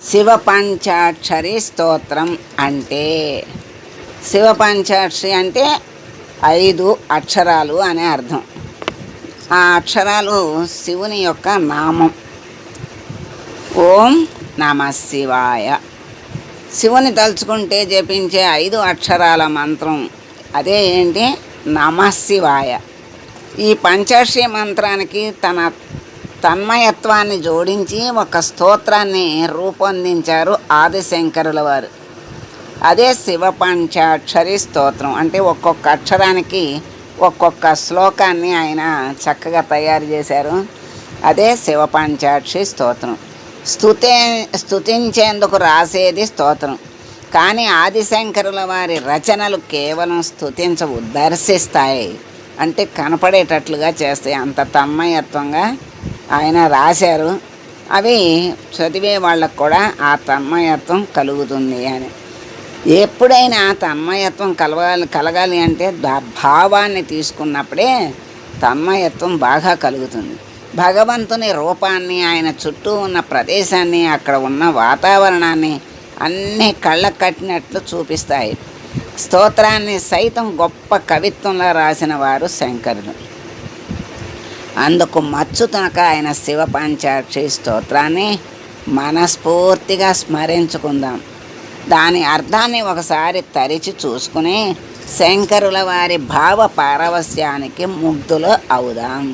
శివ పంచాక్షరి స్తోత్రం అంటే శివ పంచాక్షరి అంటే 5 అక్షరాలు అనే అర్థం. ఆ అక్షరాలు శివుని యొక్క నామం. ఓం నమ శివాయ. శివుని తలుచుకుంటే జపించే 5 అక్షరాల మంత్రం అదే ఏంటి? నమ శివాయ. ఈ పంచాక్షరి మంత్రానికి తన తన్మయత్వాన్ని జోడించి ఒక స్తోత్రాన్ని రూపొందించారు ఆదిశంకరుల వారు. అదే శివ పంచాక్షరి స్తోత్రం. అంటే ఒక్కొక్క అక్షరానికి ఒక్కొక్క శ్లోకాన్ని ఆయన చక్కగా తయారు చేశారు. అదే శివ పంచాక్షరి స్తోత్రం. స్తుతించేందుకు రాసేది స్తోత్రం. కానీ ఆదిశంకరుల వారి రచనలు కేవలం స్తుతించవు, దర్శిస్తాయి. అంటే కనపడేటట్లుగా చేస్తాయి. అంత తన్మయత్వంగా ఆయన రాశారు. అవి చదివే వాళ్ళకు కూడా ఆ తన్మయత్వం కలుగుతుంది అని. ఎప్పుడైనా తన్మయత్వం కలగాలి అంటే భావాన్ని తీసుకున్నప్పుడే తన్మయత్వం బాగా కలుగుతుంది. భగవంతుని రూపాన్ని, ఆయన చుట్టూ ఉన్న ప్రదేశాన్ని, అక్కడ ఉన్న వాతావరణాన్ని అన్నీ కళ్ళకు కట్టినట్లు చూపిస్తాయి. స్తోత్రాన్ని సైతం గొప్ప కవిత్వంలో రాసిన వారు శంకరులు. అందుకు మచ్చుతనక ఆయన శివ పంచాక్షరి స్తోత్రాన్ని మనస్ఫూర్తిగా స్మరించుకుందాం. దాని అర్థాన్ని ఒకసారి తరిచి చూసుకుని శంకరుల వారి భావ పారవస్యానికి ముగ్ధులు అవుదాం.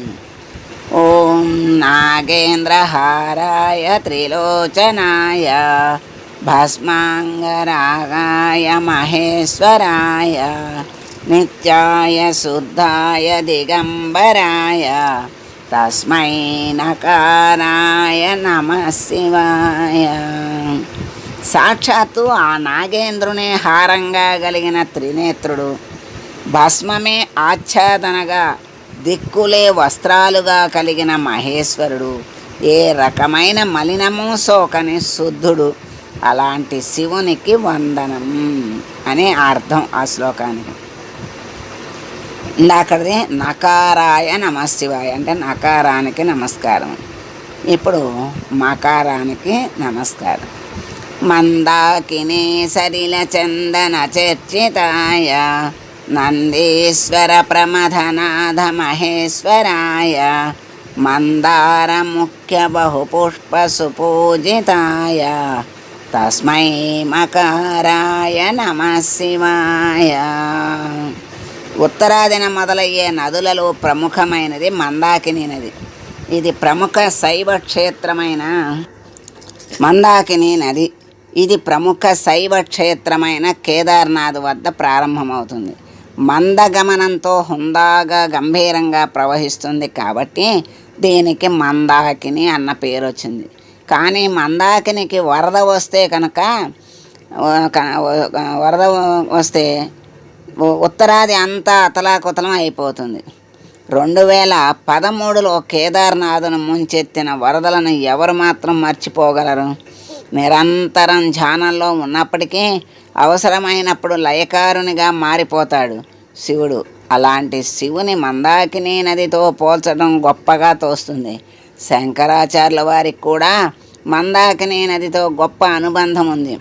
ఓం నాగేంద్రహారాయ త్రిలోచనాయ భస్మాంగరాగాయ మహేశ్వరాయ నిత్యాయ శుద్ధాయ దిగంబరాయ తస్మై నకారాయ నమః శివాయ. సాక్షాత్తు ఆ నాగేంద్రునే హారంగా కలిగిన త్రినేత్రుడు, భస్మమే ఆచ్ఛాదనగా దిక్కులే వస్త్రాలుగా కలిగిన మహేశ్వరుడు, ఏ రకమైన మలినము సోకని శుద్ధుడు, అలాంటి శివునికి వందనం అనే అర్థం ఆ శ్లోకానికి. ఇందాకది నకారాయ నమః శివాయ అంటే నకారానికి నమస్కారం. ఇప్పుడు మకారానికి నమస్కారం. మందాకిని సరిల చందన చర్చితాయ నందీశ్వర ప్రమథనాథ మహేశ్వరాయ మందార ముఖ్య బహుపుష్ప సుపూజితాయ తస్మై మకారాయ నమః శివాయ. ఉత్తరాదిన మొదలయ్యే నదులలో ప్రముఖమైనది మందాకిని నది. ఇది ప్రముఖ శైవ క్షేత్రమైన మందాకిని నది. ఇది ప్రముఖ శైవ క్షేత్రమైన కేదార్నాథ్ వద్ద ప్రారంభమవుతుంది. మందగమనంతో హుందాగా గంభీరంగా ప్రవహిస్తుంది కాబట్టి దీనికి మందాకిని అన్న పేరు వచ్చింది. కానీ మందాకినికి వరద వస్తే కనుక వరద వస్తే ఉత్తరాది అంతా అతలాకుతలం అయిపోతుంది. 2013లో కేదార్నాథ్ను ముంచెత్తిన వరదలను ఎవరు మాత్రం మర్చిపోగలరు? నిరంతరం ధ్యానంలో ఉన్నప్పటికీ అవసరమైనప్పుడు లయకారునిగా మారిపోతాడు శివుడు. అలాంటి శివుని మందాకిని నదితో పోల్చడం గొప్పగా తోస్తుంది. శంకరాచార్యుల వారికి కూడా మందాకిని నదితో గొప్ప అనుబంధం ఉంది.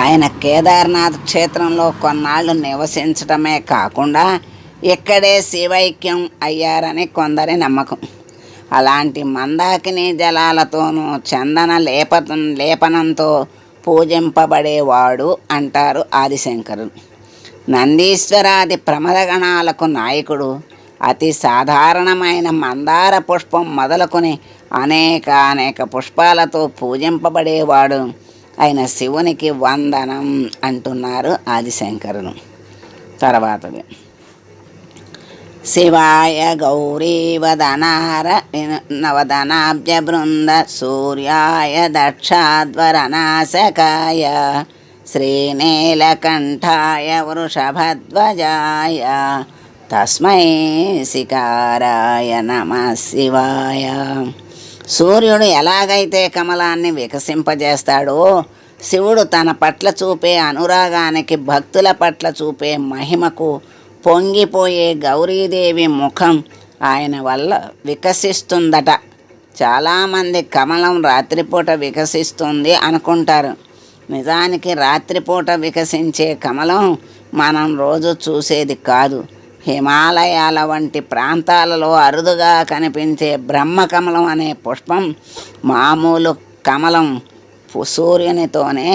ఆయన కేదార్నాథ్ క్షేత్రంలో కొన్నాళ్ళు నివసించటమే కాకుండా ఇక్కడే శివైక్యం అయ్యారని కొందరి నమ్మకం. అలాంటి మందాకిని జలాలతోనూ చందన లేపనంతో పూజింపబడేవాడు అంటారు ఆదిశంకరులు. నందీశ్వరాది ప్రమదగణాలకు నాయకుడు. అతి సాధారణమైన మందార పుష్పం మొదలుకొని అనేక పుష్పాలతో పూజింపబడేవాడు అయిన శివునికి వందనం అంటున్నారు ఆదిశంకరులు. తర్వాతది శివాయ గౌరీవదనార నవదనాబ్జ బృంద సూర్యాయ దక్షాధ్వరనాశకాయ శ్రీనీలకంఠాయ వృషభధ్వజాయ తస్మై శిఖారాయ నమః శివాయ. సూర్యుడు ఎలాగైతే కమలాన్ని వికసింపజేస్తాడో శివుడు తన పట్ల చూపే అనురాగానికి, భక్తుల పట్ల చూపే మహిమకు పొంగిపోయే గౌరీదేవి ముఖం ఆయన వల్ల వికసిస్తుందట. చాలామంది కమలం రాత్రిపూట వికసిస్తుంది అనుకుంటారు. నిజానికి రాత్రిపూట వికసించే కమలం మనం రోజు చూసేది కాదు. హిమాలయాల వంటి ప్రాంతాలలో అరుదుగా కనిపించే బ్రహ్మకమలం అనే పుష్పం మామూలు కమలం సూర్యునితోనే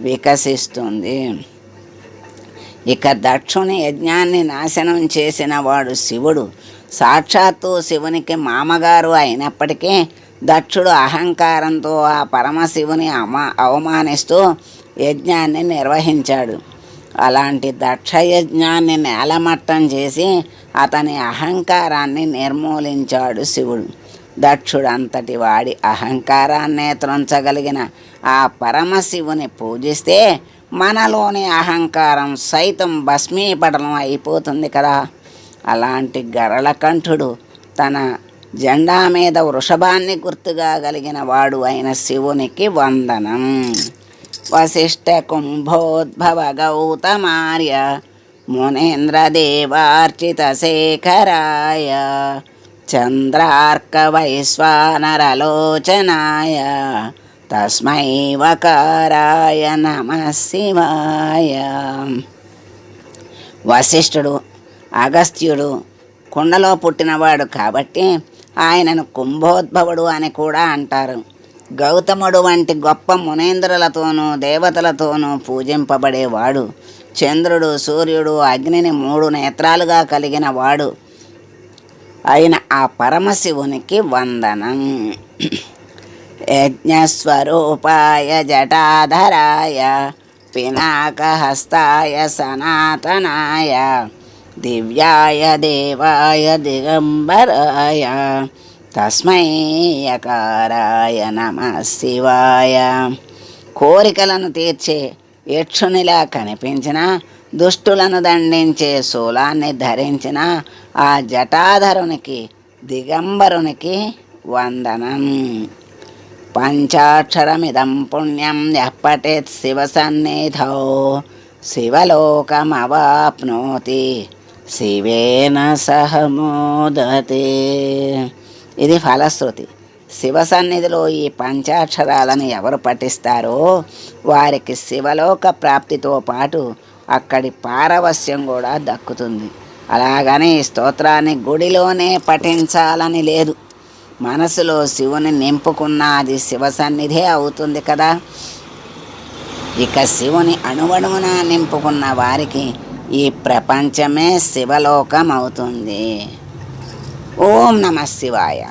వికసిస్తుంది. ఇక దక్షుని యజ్ఞాన్ని నాశనం చేసిన వాడు శివుడు. సాక్షాత్తు శివునికి మామగారు అయినప్పటికీ దక్షుడు అహంకారంతో ఆ పరమశివుని అవమానిస్తూ యజ్ఞాన్ని నిర్వహించాడు. అలాంటి దక్షయజ్ఞాన్ని నేలమట్టం చేసి అతని అహంకారాన్ని నిర్మూలించాడు శివుడు. దక్షుడంతటి వాడి అహంకారాన్నే త్రుంచగలిగిన ఆ పరమశివుని పూజిస్తే మనలోని అహంకారం సైతం భస్మీపటలం అయిపోతుంది కదా. అలాంటి గరళకంఠుడు తన జెండా మీద వృషభాన్ని గుర్తుగా కలిగిన వాడు అయిన శివునికి వందనం. వశిష్ఠ కుంభోద్భవ గౌతమార్య మునేంద్రదేవార్చిత శేఖరాయ చంద్రార్క వైశ్వానరలోచనాయ తస్మై వకారాయ నమః శివాయ. వశిష్ఠుడు అగస్త్యుడు కుండలో పుట్టినవాడు కాబట్టి ఆయనను కుంభోద్భవుడు అని కూడా అంటారు. గౌతముడు వంటి గొప్ప మునేంద్రులతోనూ దేవతలతోనూ పూజింపబడేవాడు. చంద్రుడు సూర్యుడు అగ్నిని 3 నేత్రాలుగా కలిగిన వాడు అయిన ఆ పరమశివునికి వందనం. యజ్ఞస్వరూపాయ జటాధరాయ పినాకహస్తాయ సనాతనాయ దివ్యాయ దేవాయ దిగంబరాయ తస్మై యకారాయ నమః శివాయ. కోరికలను తీర్చే యక్షునిలా కనిపించిన, దుష్టులను దండించే శూలాన్ని ధరించిన ఆ జటాధరునికి దిగంబరునికి వందనం. పంచాక్షరమిదం పుణ్యం యః పఠేత్ శివసన్నిధౌ శివలోకమవాప్నోతి శివేన సహ మోదతే. ఇది ఫలశ్రుతి. శివ సన్నిధిలో ఈ పంచాక్షరాలను ఎవరు పఠిస్తారో వారికి శివలోక ప్రాప్తితో పాటు అక్కడి పారవస్యం కూడా దక్కుతుంది. అలాగని ఈ స్తోత్రాన్ని గుడిలోనే పఠించాలని లేదు. మనసులో శివుని నింపుకున్న అది శివ సన్నిధే అవుతుంది కదా. ఇక శివుని అణువణువున నింపుకున్న వారికి ఈ ప్రపంచమే శివలోకం అవుతుంది. ఓం నమః శివాయ.